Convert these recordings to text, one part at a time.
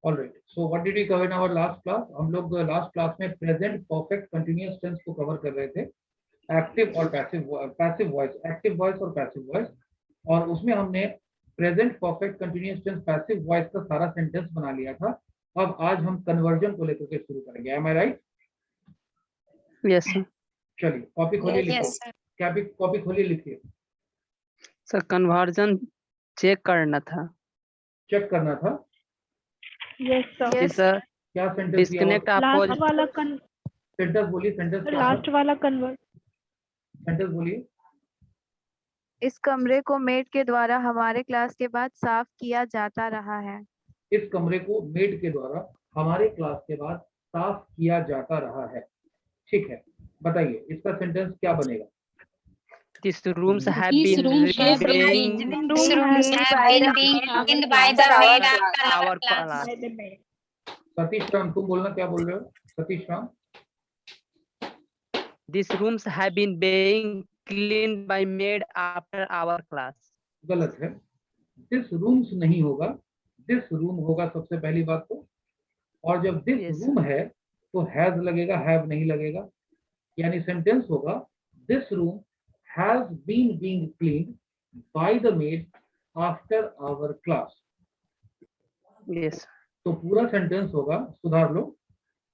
Alright, so what did we cover in our last class? हम लोग last class में present perfect continuous tense को cover कर रहे थे, एक्टिव और पैसिव वॉइस, एक्टिव वॉइस और पैसिव वॉइस, और उसमें हमने present perfect continuous tense passive voice का सारा सेंटेंस बना लिया था। अब आज हम कन्वर्जन को लेकर के शुरू करेंगे। एम आई राइट? Yes sir. चलिए कॉपी खोलिए, लिखिए। क्या कॉपी खोलिए, लिखिए। सर कन्वर्जन चेक करना था। चेक करना था। Yes sir. सर क्या सेंटेंस दिया? डिस्कनेक्ट लास्ट आपको वाला सेंटेंस बोलिए, सेंटेंस क्या था? लास्ट वाला कन्वर्ट। सेंटेंस बोलिए। इस कमरे को मेड के द्वारा हमारे क्लास के बाद साफ किया जाता रहा है। इस कमरे को मेड के द्वारा हमारे क्लास के बाद साफ किया जाता रहा है। ठीक है, बताइए इसका सेंटेंस क्या बनेगा? These rooms have These been rooms have being been cleaned by the maid after our class. class. Satish Ram, तुम बोलना क्या बोल रहे हो? Satish Ram. These rooms have been being cleaned by maid after our class. गलत है, दिस रूम्स नहीं होगा, दिस रूम होगा सबसे पहली बात तो, और जब दिस Yes, रूम है तो हैज लगेगा, हैव नहीं लगेगा। यानी सेंटेंस होगा this room has been being cleaned by the maid after our class. Yes. तो पूरा सेंटेंस होगा, सुधार लो,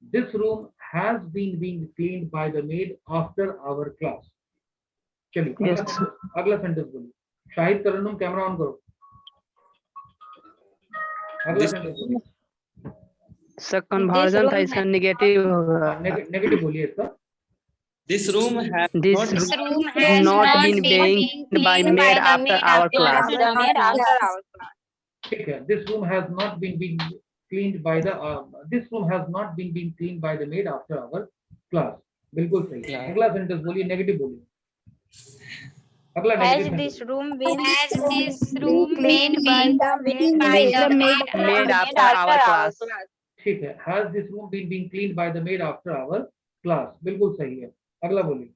this room has been being cleaned by the maid after our class. चलिए Yes. अगला सेंटेंस बोलिए। शाहिद तरन्नुम, कैमरा ऑन करो। अगला सेंटेंस बोलिए। सर कन्वर्जन था, इसका नेगेटिव होगा। नेगेटिव बोलिए इसका। This room has This not This room room has not not been being been by cleaned maid by the after maid our after class. our class. ठीक है, this room has not been being cleaned by the this room has not been being cleaned by the maid after our class. बिल्कुल सही। Yeah. अगला sentence बोलिए, negative बोलिए। अगला Has negative this sentence. room been Has this room been by cleaned the maid by the maid Maid after our class. ठीक है, has this room been being cleaned by the maid after our class, बिल्कुल सही है। अगला बोलिए।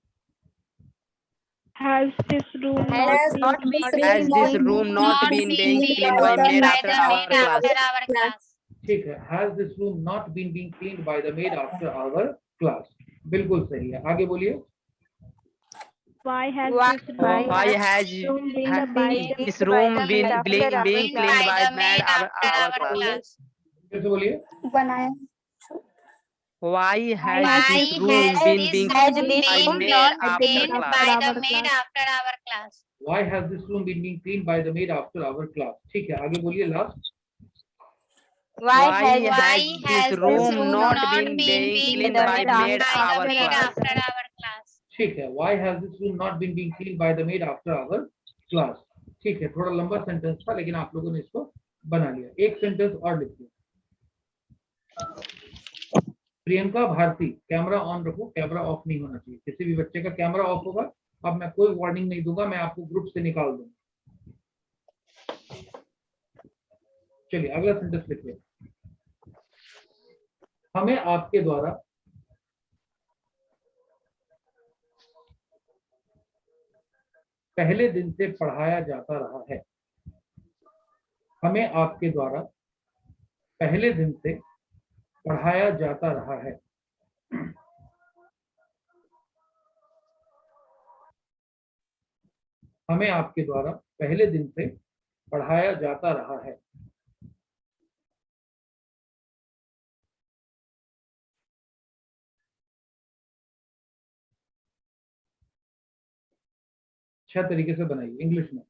Has this room Has not not been Has this room room not not been been being cleaned cleaned by maid by after the our maid class? after our class. ठीक है, has this room not been being cleaned by the maid after our class, बिल्कुल सही है। आगे बोलिए। Why has Why this room Why has room been ha- by this room been being Cleaned cleaned by by the maid maid after after our our class? class. फिर से बोलिए। Why has Why this has room been this being room cleaned by been maid after cleaned class? by the maid after our class? Why has this room been being cleaned by the maid after our class? ठीक है, आगे बोलिए। Last. Why Why has this room not been being cleaned by maid by our the maid class? after our class? ठीक है, why has this room not been being cleaned by the maid after our class? ठीक है, थोड़ा लंबा sentence था लेकिन आप लोगों ने इसको बना लिया। एक सेंटेंस और लिखिए। प्रियंका भारती, कैमरा ऑन रखो, कैमरा ऑफ नहीं होना चाहिए। किसी भी बच्चे का कैमरा ऑफ होगा, अब मैं कोई वार्निंग नहीं दूंगा, मैं आपको ग्रुप से निकाल दूंगा। चलिए अगला सेंटेंस लिखिए। हमें आपके द्वारा पहले दिन से पढ़ाया जाता रहा है। हमें आपके द्वारा पहले दिन से पढ़ाया जाता रहा है। हमें आपके द्वारा पहले दिन से पढ़ाया जाता रहा है। अच्छा तरीके से बनाइए इंग्लिश में।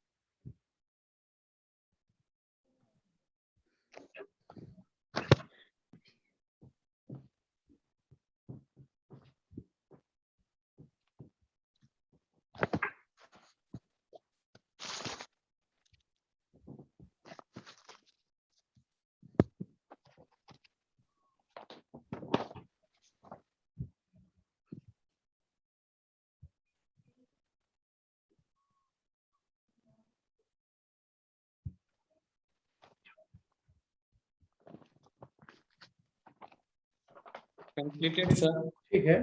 completed, sir. ठीक है,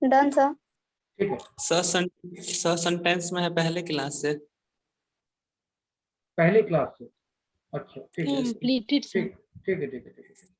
डन सर। ठीक है, सर सेंटेंस में है पहले क्लास से। पहले क्लास से। अच्छा ठीक है, Completed, sir. ठीक ठीक है, ठीक है, ठीक है।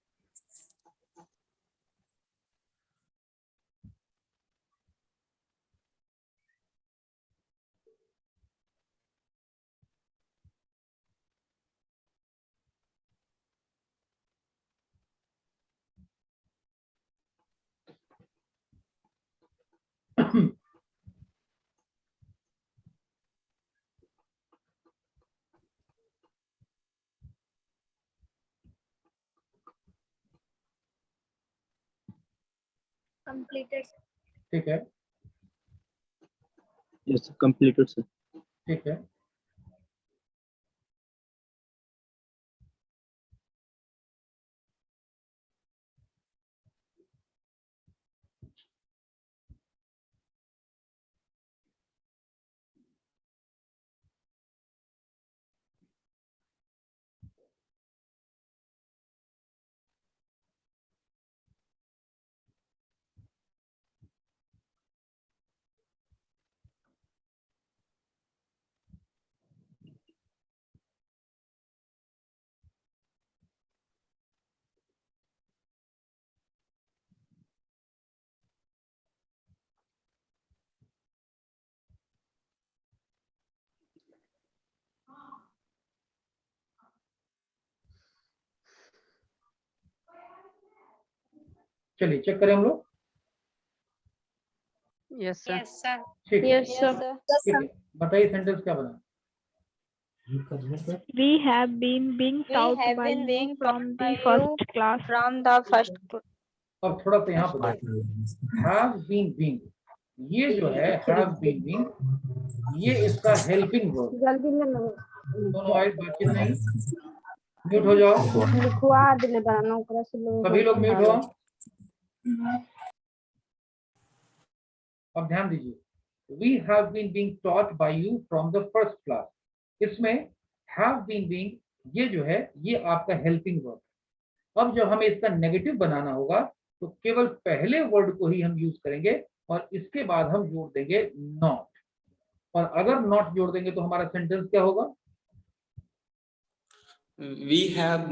कंप्लीटेड। ठीक है, Yes, completed, sir. ठीक है। चलिए चेक करें हम लोग। Yes, sir. Yes, sir. ठीक है, Yes, sir. ठीक है, बताइए सेंटेंस क्या बना। We have been being taught have by been you being from taught the by first class. From the first. अब थोड़ा सा यहाँ पर हैव बीन बीइंग, ये जो है हैव बीन बीइंग, ये इसका हेल्पिंग वर्ब। जल्दी ले लो। दोनों वाइज बातचीत नहीं, म्यूट हो जाओ, लिखवा दिले बनाना ओकरा से लोग। सभी लोग म्यूट हो। अब ध्यान दीजिए, we have been being taught by you from the first class, इसमें have been being ये जो है ये आपका हेल्पिंग वर्ब। अब जब हमें इसका नेगेटिव बनाना होगा तो केवल पहले वर्ड को ही हम यूज करेंगे और इसके बाद हम जोड़ देंगे नॉट, और अगर नॉट जोड़ देंगे तो हमारा सेंटेंस क्या होगा। We have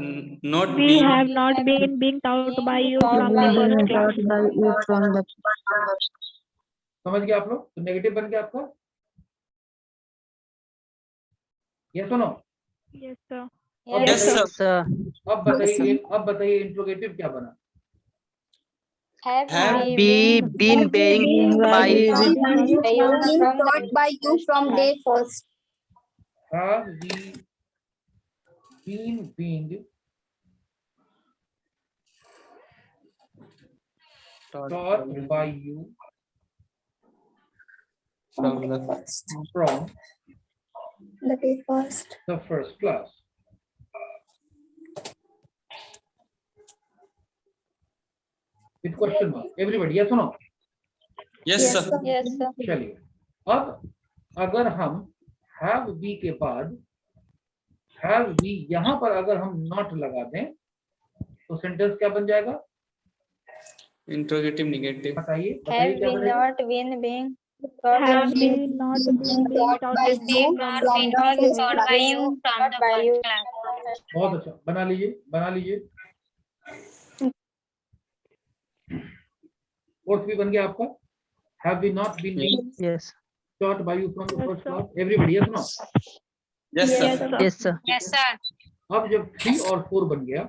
not We been have not been being taught by you from the first class. समझ गए आप लोग। तो नेगेटिव बन गया आपका, ये सुनो। Yes, sir. अब Yes, बताइए, sir. Sir. अब बताइए इंट्रोगेटिव क्या बना। Have Be been being by taught by you from day first. Have we been being taught by you from the from The day first. the first class। With question mark, everybody, yes or no? Yes, sir. Yes, sir. चलिए, अब अगर हम have be के बाद have be यहाँ पर अगर हम not लगा दें तो सेंटेंस क्या बन जाएगा। Interrogative negative. बताइए Have बताइए क्या we बनेगा। not been being Have we not been being taught by Have you not from been the being first taught class? by you from the first class. बहुत अच्छा, बना लीजिए बना लीजिए। फोर्थ भी बन गया आपका, have we not been being Yes. taught by you from the Yes, first sir. class, everybody, yes or no? Yes, sir. Yes, sir. Yes, sir. Yes, sir. अब जब 3 और 4 बन गया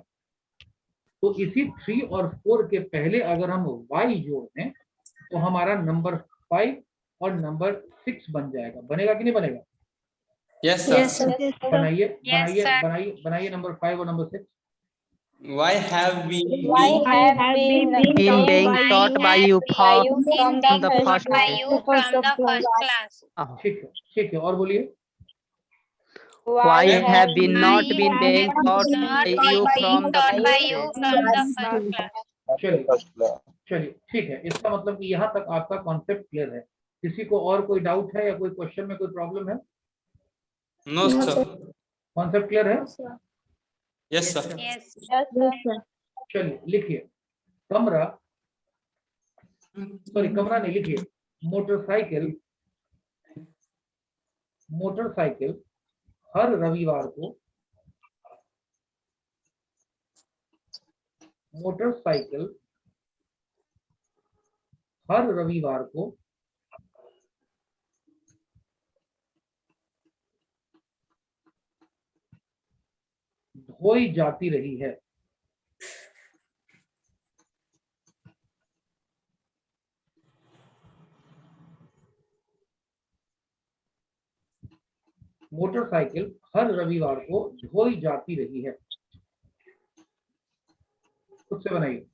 तो इसी 3 और 4 के पहले अगर हम y जोड़ दें तो हमारा नंबर 5 और नंबर 6 बन जाएगा। बनेगा कि नहीं बनेगा। Yes, sir. Yes, sir. Yes, sir. बनाइए Yes, बनाइए sir. बनाइए बनाइए नंबर 5 और number 6। Why have we Why been have have we been been Being being by taught by you by from you from the the first first By class? you from the first class. Oh. ठीक है, और बोलिए। Why have we not Why been have being we taught not by been you being from the taught by first you class? from the first class? चलिए चलिए ठीक है, इसका मतलब कि यहाँ तक आपका कॉन्सेप्ट क्लियर है। किसी को और कोई डाउट है या कोई क्वेश्चन में कोई प्रॉब्लम है। No, sir. कॉन्सेप्ट क्लियर है। Yes, sir. Yes. Yes, sir. चलिए लिखिए, कमरा, सॉरी कमरा नहीं लिखिए, मोटरसाइकिल, मोटरसाइकिल हर रविवार को, मोटरसाइकिल हर रविवार को धोई जाती रही है। मोटरसाइकिल हर रविवार को धोई जाती रही है। खुद से बनाइए।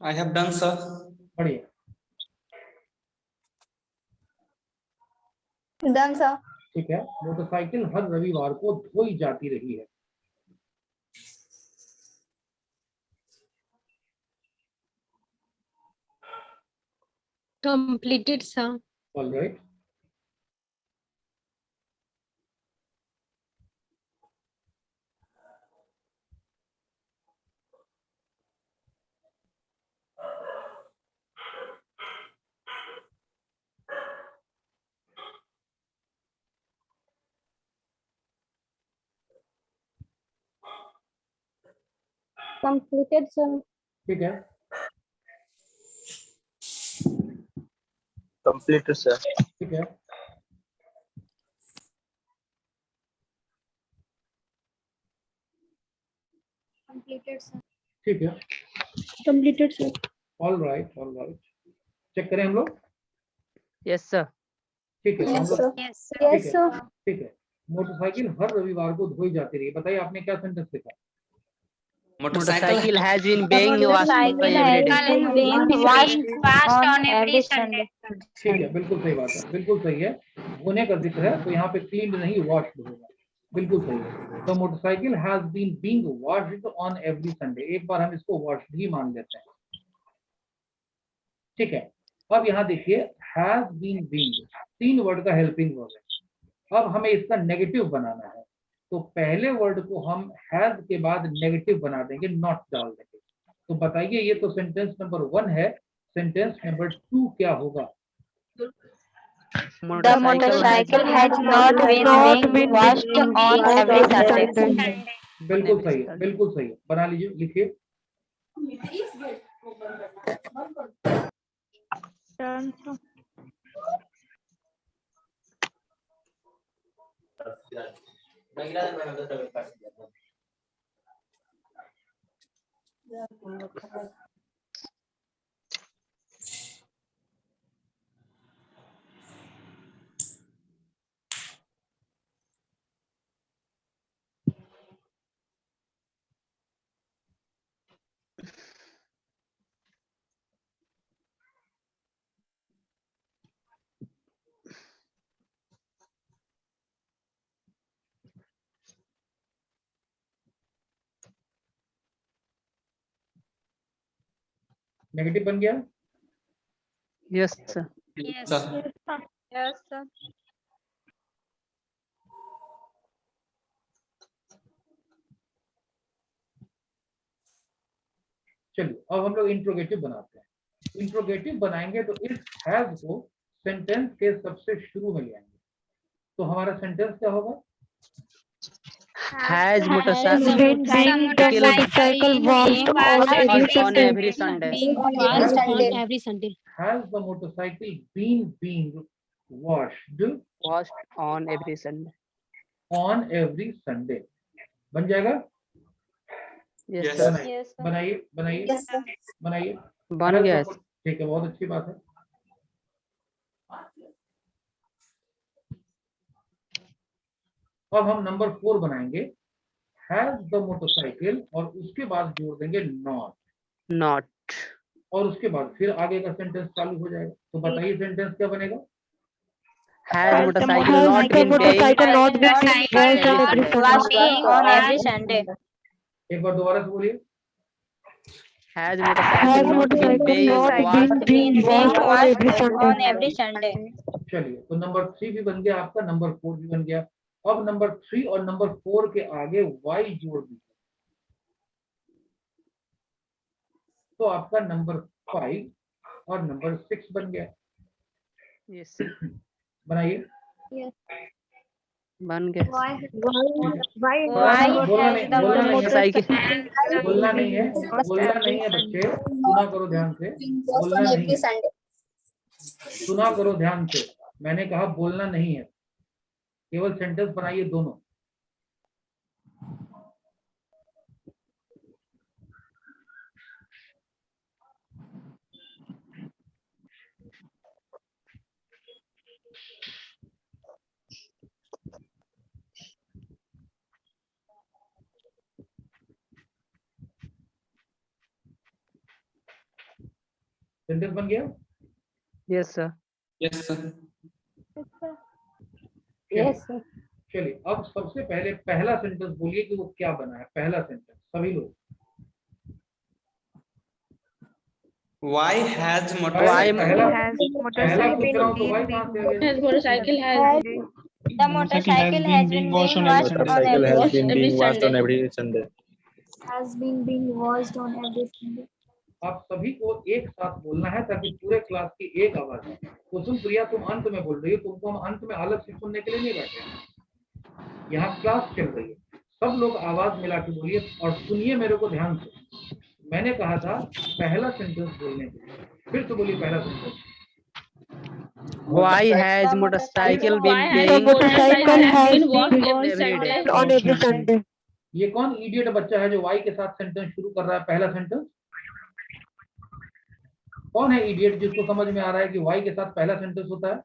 I have done, sir. बढ़िया। Done, sir. ठीक है, मोटरसाइकिल हर रविवार को धोई जाती रही है। Completed, sir. All right. Completed, sir. ठीक है, Completed, sir. ठीक है, Completed, sir. ठीक है, Completed, sir. All right, all right. Check करें हम लोग। Yes, sir. ठीक है, हम Yes, लोग sir. Yes, sir. Yes, ठीक है, sir. ठीक है। मोटरसाइकिल हर रविवार को धोई जाती रही है। बताइए आपने क्या सेंटेंस लिखा? Motorcycle has been being washed by every day. Motorcycle being washed on every Sunday. ठीक है, बिल्कुल सही बात है, बिल्कुल सही है। धोने का जिक्र है तो यहाँ पे क्लीन नहीं वॉश्ड होगा। बिल्कुल सही है। तो motorcycle has been being washed on every Sunday, एक बार हम इसको वॉश्ड ही मान लेते हैं। ठीक है, अब यहाँ देखिए हैज बीन बीइंग 3 वर्ड का हेल्पिंग वर्ब है। अब हमें इसका नेगेटिव बनाना है, तो पहले वर्ड को हम हैज के बाद नेगेटिव बना देंगे, नॉट डाल देंगे। तो बताइए, ये तो सेंटेंस नंबर 1 है। सेंटेंस नंबर 2 क्या होगा? The motorcycle has not been washed on every Sunday. बिल्कुल सही है, बिल्कुल सही है। बना लीजिए, लिखिए। Done, sir. नेगेटिव बन गया। Yes, sir. Yes. Sir. Yes, sir. Yes, sir. चलिए अब हम लोग इंट्रोगेटिव बनाते हैं। इंट्रोगेटिव बनाएंगे तो इस हैज को सेंटेंस के सबसे शुरू में ले आएंगे। तो हमारा सेंटेंस क्या होगा? Has motorcycle Been the motorcycle washed on every on Sunday. every Sunday. Being On washed every on Sunday. every Sunday. Has the motorcycle been being washed Washed on every Sunday. on every Sunday? बन जाएगा? Yes, Yes, sir. बनाइए बनाइए बनाइए Yes, sir. बनाइए। बन Has गया the है। mo- ठीक है, बहुत अच्छी बात है। अब हम नंबर 4 बनाएंगे। हैज द मोटरसाइकिल और उसके बाद जोड़ देंगे नॉट, Not. और उसके बाद फिर आगे का सेंटेंस चालू हो जाएगा। तो बताइए सेंटेंस क्या बनेगा? Has Has motorcycle the not been paying motorcycle not been washed on every Was Sunday? being on every Sunday. एक बार दोबारा से बोलिए। Has Has motorcycle not been motorcycle paying not washed been washed on every Sunday? On every Sunday. चलिए, तो number 3 भी बन गया आपका, नंबर 4 भी बन गया। अब नंबर 3 और नंबर 4 के आगे वाई जोड़ दीजिए, तो आपका नंबर 5 और नंबर 6 बन गया। Yes, sir. बनाइए। बन गया। Why बोलना नहीं, बोलना नहीं है, मोटरसाइकिल बोलना नहीं है, बोलना नहीं है बच्चे, सुना करो ध्यान से, Being washed बोलना on नहीं every है, Sunday. सुना करो ध्यान से। मैंने कहा बोलना नहीं है, केवल सेंटेंस बनाइए दोनों। सेंटेंस बन गया? Yes, sir. yes, sir. चलिए, अब सबसे पहले पहला सेंटेंस बोलिए कि वो क्या बना है। पहला सेंटेंस सभी लोग। Why has Why पहला Has पहला पूछ रहा हूँ तो वाई कहाँ से आ गया? motorcycle has The motorcycle has been washed on every Sunday. Motorcycle has been being washed on every Sunday. Has been being washed on every Sunday. आप सभी को एक साथ बोलना है ताकि पूरे क्लास की एक आवाज है। कुसुम प्रिया तुम अंत में बोल रही हो, तुमको हम अंत में अलग से सुनने के लिए नहीं बैठे हैं। यहाँ क्लास चल रही है, सब लोग आवाज मिला के बोलिए और सुनिए मेरे को ध्यान से। मैंने कहा था पहला सेंटेंस बोलने के लिए, फिर से बोलिए पहला sentence. Why has motorcycle been The paying motorcycle has been every day? washed on every Sunday. ये कौन इडियट बच्चा है जो वाई के साथ सेंटेंस शुरू कर रहा है? पहला सेंटेंस कौन है इडियट जिसको समझ में आ रहा है कि वाई के साथ पहला सेंटेंस होता है?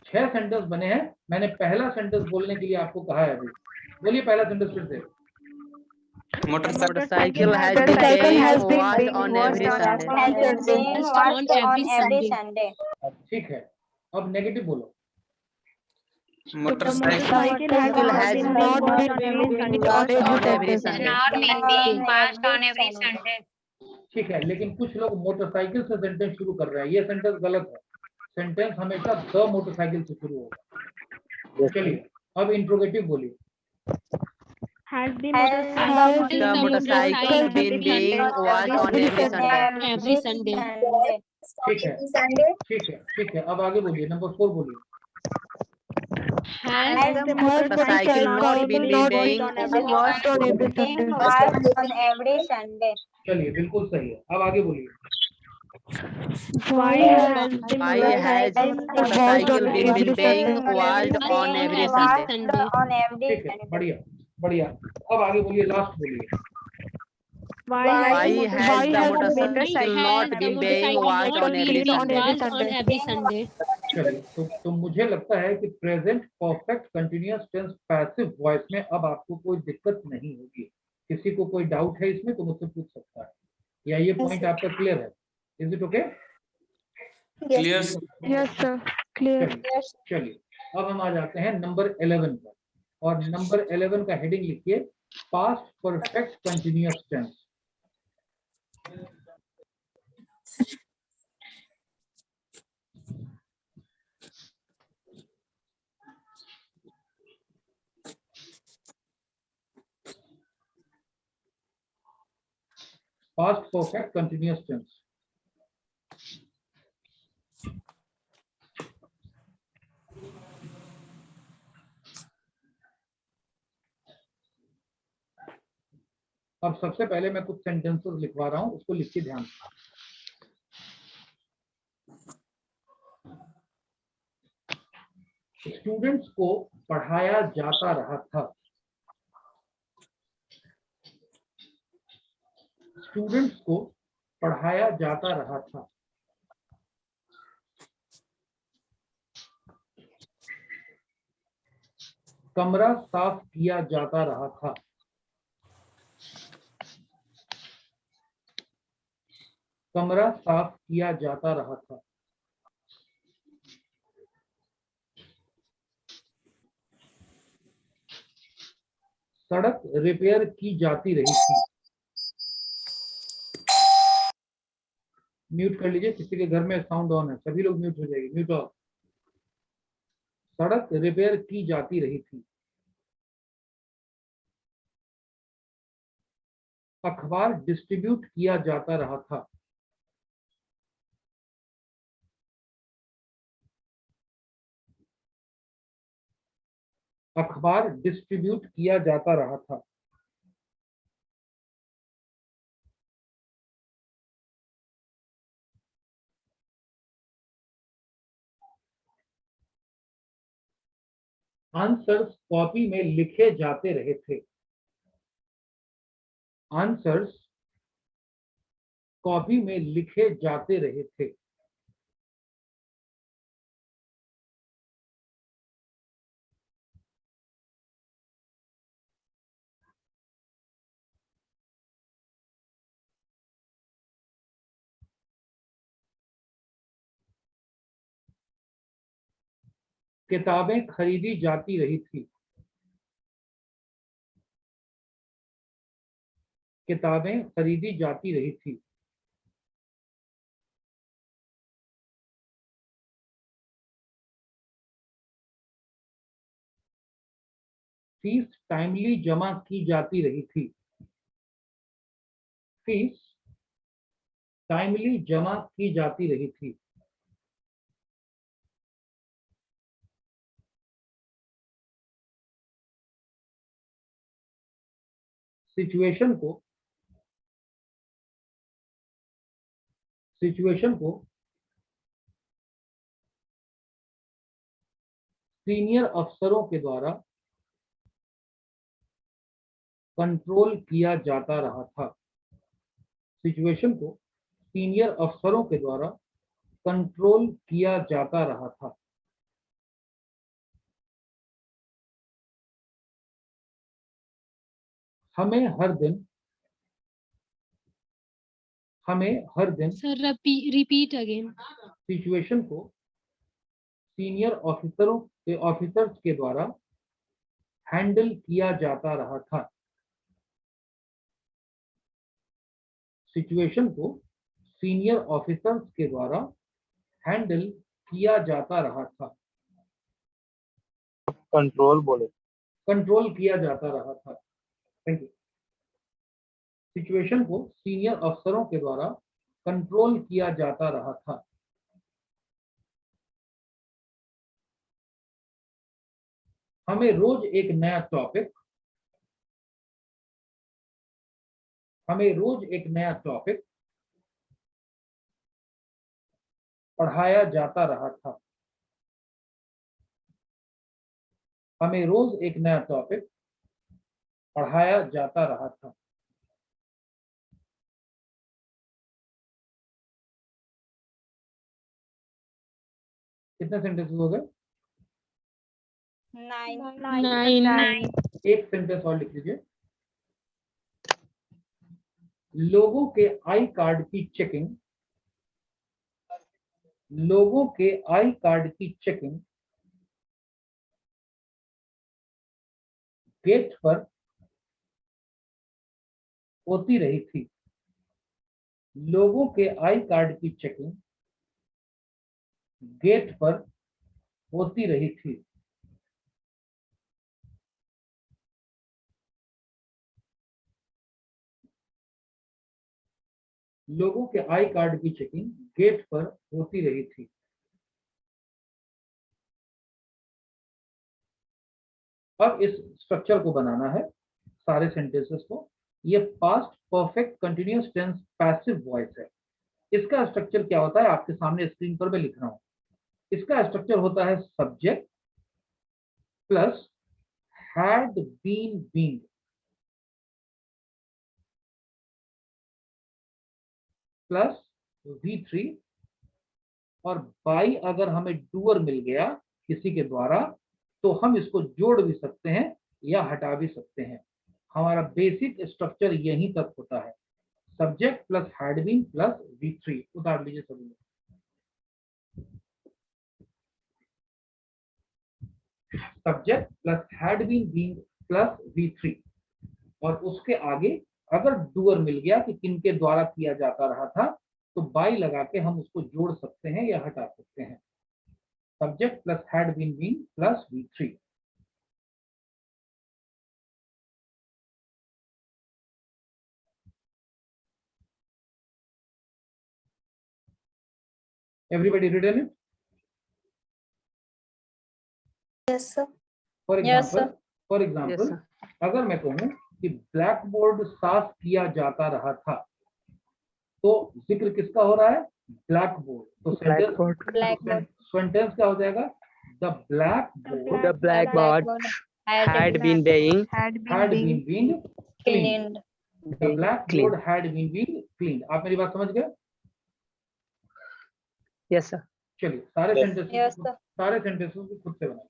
6 सेंटेंस बने हैं, मैंने पहला सेंटेंस बोलने के लिए आपको कहा है। अभी बोलिए पहला सेंटेंस फिर से। Motorcycle has been paying washed on every Sunday. Has been washed on every Sunday. ठीक है, अब नेगेटिव बोलो। Motorcycle Has not been washed on every Sunday. Not being washed on every Sunday. ठीक है, लेकिन कुछ लोग मोटरसाइकिल से सेंटेंस शुरू कर रहे हैं, ये सेंटेंस गलत है। सेंटेंस हमेशा द मोटरसाइकिल से शुरू होगा। चलिए, अब इंट्रोगेटिव बोलिए। Has the The motorcycle been being washed on every Sunday. Every Sunday. ठीक है, Sunday. ठीक है, ठीक है, अब आगे बोलिए, नंबर 4 बोलिए। Has the Motorcycle not been being washed on every Sunday? washed on every Sunday. चलिए, बिल्कुल सही है, अब आगे बोलिए। Why has the Why has motorcycle been being washed on every Sunday? On every ठीक है, बढ़िया बढ़िया, अब आगे बोलिए, लास्ट बोलिए। Why has the motorcycle not been being washed on every Sunday? चलिए, तो मुझे लगता है कि present perfect continuous tense passive voice में अब आपको कोई दिक्कत नहीं होगी। किसी को कोई डाउट है इसमें तो मुझसे पूछ सकता है, या ये पॉइंट आपका क्लियर है? Is it okay? clear, Yes, sir. Clear. चलिए, अब हम आ जाते हैं नंबर 11 पर, और नंबर 11 का हेडिंग लिखिए past perfect continuous tense. Past perfect continuous tense. अब सबसे पहले मैं कुछ सेंटेंसेस लिखवा रहा हूं, उसको लिखिए ध्यान से। स्टूडेंट्स को पढ़ाया जाता रहा था। स्टूडेंट्स को पढ़ाया जाता रहा था। कमरा साफ किया जाता रहा था। कमरा साफ किया जाता रहा था। सड़क रिपेयर की जाती रही थी। म्यूट कर लीजिए, किसी के घर में साउंड ऑन है, सभी लोग म्यूट हो जाएंगे, म्यूट ऑफ। सड़क रिपेयर की जाती रही थी। अखबार डिस्ट्रीब्यूट किया जाता रहा था। अखबार डिस्ट्रीब्यूट किया जाता रहा था। आंसर्स कॉपी में लिखे जाते रहे थे। आंसर्स कॉपी में लिखे जाते रहे थे। किताबें खरीदी जाती रही थी। किताबें खरीदी जाती रही थी। फीस टाइमली जमा की जाती रही थी। फीस टाइमली जमा की जाती रही थी। सिचुएशन को सीनियर अफसरों के द्वारा कंट्रोल किया जाता रहा था। सिचुएशन को सीनियर अफसरों के द्वारा कंट्रोल किया जाता रहा था। हमें हर दिन सर रिपीट अगेन। सिचुएशन को सीनियर ऑफिसर्स के द्वारा हैंडल किया जाता रहा था। सिचुएशन को सीनियर ऑफिसर्स के द्वारा हैंडल किया जाता रहा था। कंट्रोल किया जाता रहा था। Thank you. सिचुएशन को सीनियर अफसरों के द्वारा कंट्रोल किया जाता रहा था। हमें रोज एक नया टॉपिक पढ़ाया जाता रहा था। हमें रोज एक नया टॉपिक पढ़ाया जाता रहा था। कितने सेंटेंसेस हो गए? 9. एक सेंटेंस और लिख लीजिए। लोगों के आई कार्ड की चेकिंग गेट पर होती रही थी। लोगों के आई कार्ड की चेकिंग गेट पर होती रही थी। लोगों के आई कार्ड की चेकिंग गेट पर होती रही थी। अब इस स्ट्रक्चर को बनाना है, सारे सेंटेंसेस को। ये past perfect continuous tense passive voice है। इसका स्ट्रक्चर क्या होता है आपके सामने स्क्रीन पर मैं लिख रहा हूं। इसका स्ट्रक्चर होता है subject plus had been being plus V3 और बाई अगर हमें डूअर मिल गया किसी के द्वारा तो हम इसको जोड़ भी सकते हैं या हटा भी सकते हैं। हमारा बेसिक स्ट्रक्चर यहीं तक होता है, subject plus had been plus V3। उतार लीजिए सभी लोग। Subject plus had been being plus V3 और उसके आगे अगर डूअर मिल गया कि किनके द्वारा किया जाता रहा था तो बाई लगा के हम उसको जोड़ सकते हैं या हटा सकते हैं। Subject plus had been being plus V3। Everybody written it? Yes, sir. For Yes, example, sir. for example, अगर मैं कहूं कि ब्लैक बोर्ड साफ किया जाता रहा था तो जिक्र किसका हो रहा है? Black board. तो Blackboard. सेंटेंस क्या हो जाएगा? The black board The blackboard had been being had had been been being cleaned. Cleaned. The black clean. board had been being cleaned. आप मेरी बात समझ गए? Yes, sir. चलिए सारे सेंटेंस Yes, sir. सारे सेंटेंसेस को खुद से बनाइए।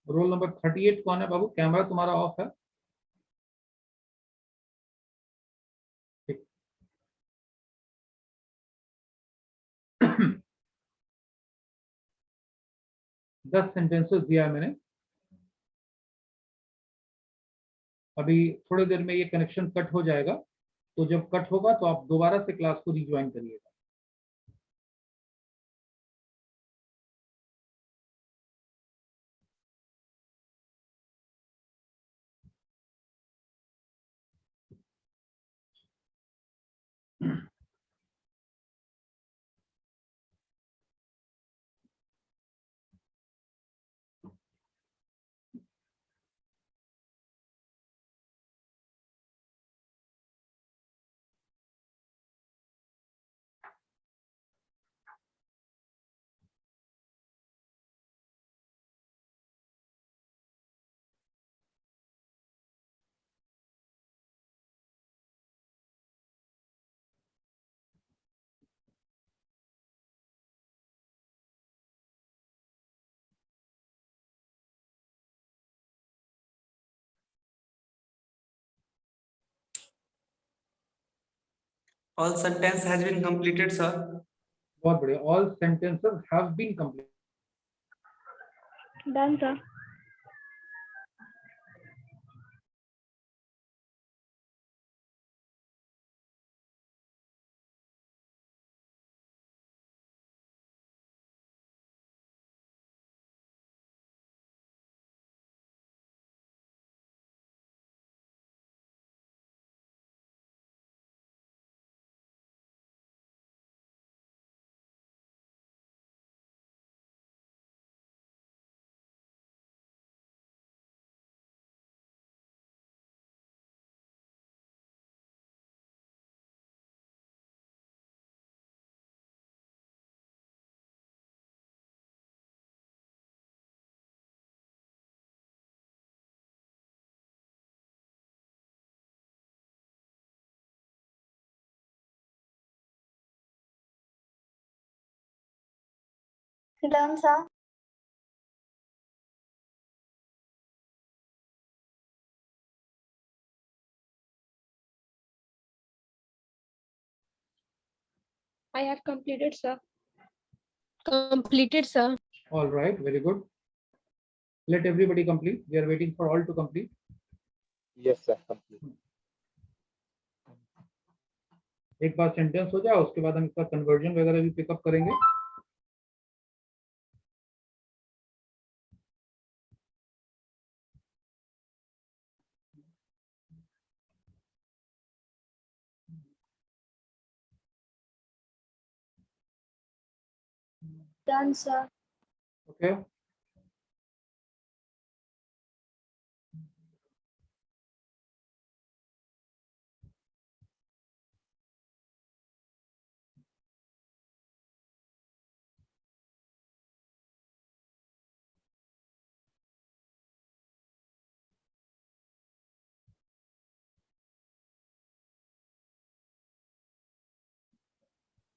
रोल नंबर 38 कौन है बाबू? कैमरा तुम्हारा ऑफ है? ठीक। 10 सेंटेंसेस दिया है मैंने। अभी थोड़ी देर में ये कनेक्शन कट हो जाएगा, तो जब कट होगा तो आप दोबारा से क्लास को रिज्वाइन करिएगा। All sentence has been completed, sir. बहुत बढ़िया। All sentences have been complete. Done, sir. Done, sir. I have completed, sir. Completed, sir. All right, very good. Let everybody complete. We are waiting for all to complete. Yes, sir. Complete. एक बार sentence हो जाए उसके बाद हम इसका conversion वगैरह भी pickup करेंगे. Done, sir. Okay.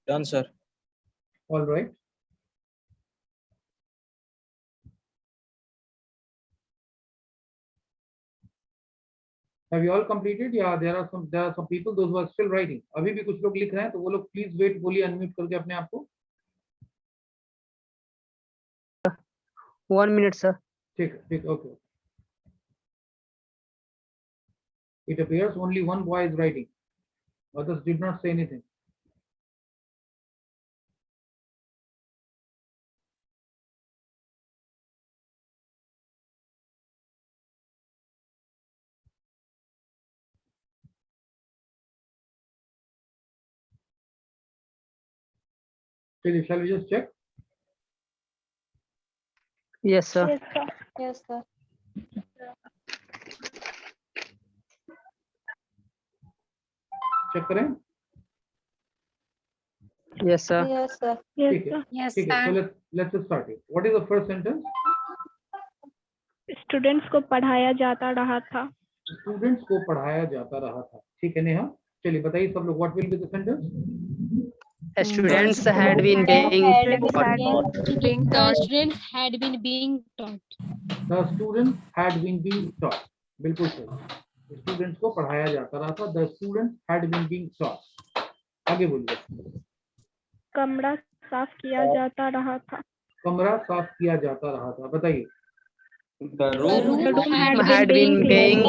Done, sir. All right. Have you all completed? Yeah, there are some people those who are still writing. अभी भी कुछ लोग लिख रहे हैं तो वो लोग प्लीज वेट, बोलिए अनम्यूट करके अपने आप को. 1 minute, sir. ठीक है, ठीक, okay. It appears only one boy is writing. Others did not say anything. Shall we just check? Yes, sir. Yes, sir. Yes, sir. Check करें. Yes, sir. Yes, sir. Yes, ठीक है, sir. Yes, ठीक है. So sir. let's start it. What is the first sentence? Students को पढ़ाया जाता रहा था. स्टूडेंट्स को पढ़ाया जाता रहा था. ठीक है नेहा, चलिए बताइए सब लोग. What will be the sentence? Students had been being The students had been being taught. The students had been being taught. बिल्कुल सही. स्टूडेंट्स को पढ़ाया जाता रहा था. The students had been being taught. आगे बोलिए. कमरा साफ किया जाता रहा था. कमरा साफ किया जाता रहा था. बताइए. The room had been being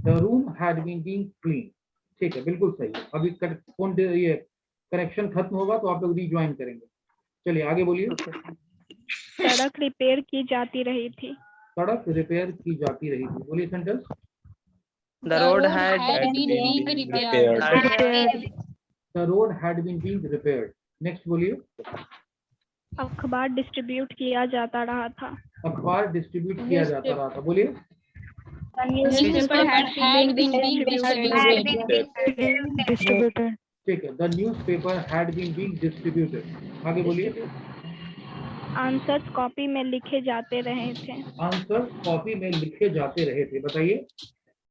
The room had been being cleaned. ठीक है, बिल्कुल सही है. अभी फोन ये कनेक्शन खत्म होगा तो आप लोग रिज्वाइन करेंगे. चलिए आगे बोलिए. सड़क रिपेयर की जाती रही थी. सड़क रिपेयर की जाती रही थी. बोलिए sentence. the road had been being repaired. The road had been being repaired. Next बोलिए. अखबार डिस्ट्रीब्यूट किया जाता रहा था. अखबार डिस्ट्रीब्यूट किया जाता रहा था. बोलिए. Newspaper had been being distributed. ठीक है. The newspaper had been being distributed. आगे बोलिए. आंसर्स कॉपी में लिखे जाते रहे थे. आंसर कॉपी में लिखे जाते रहे थे. बताइए.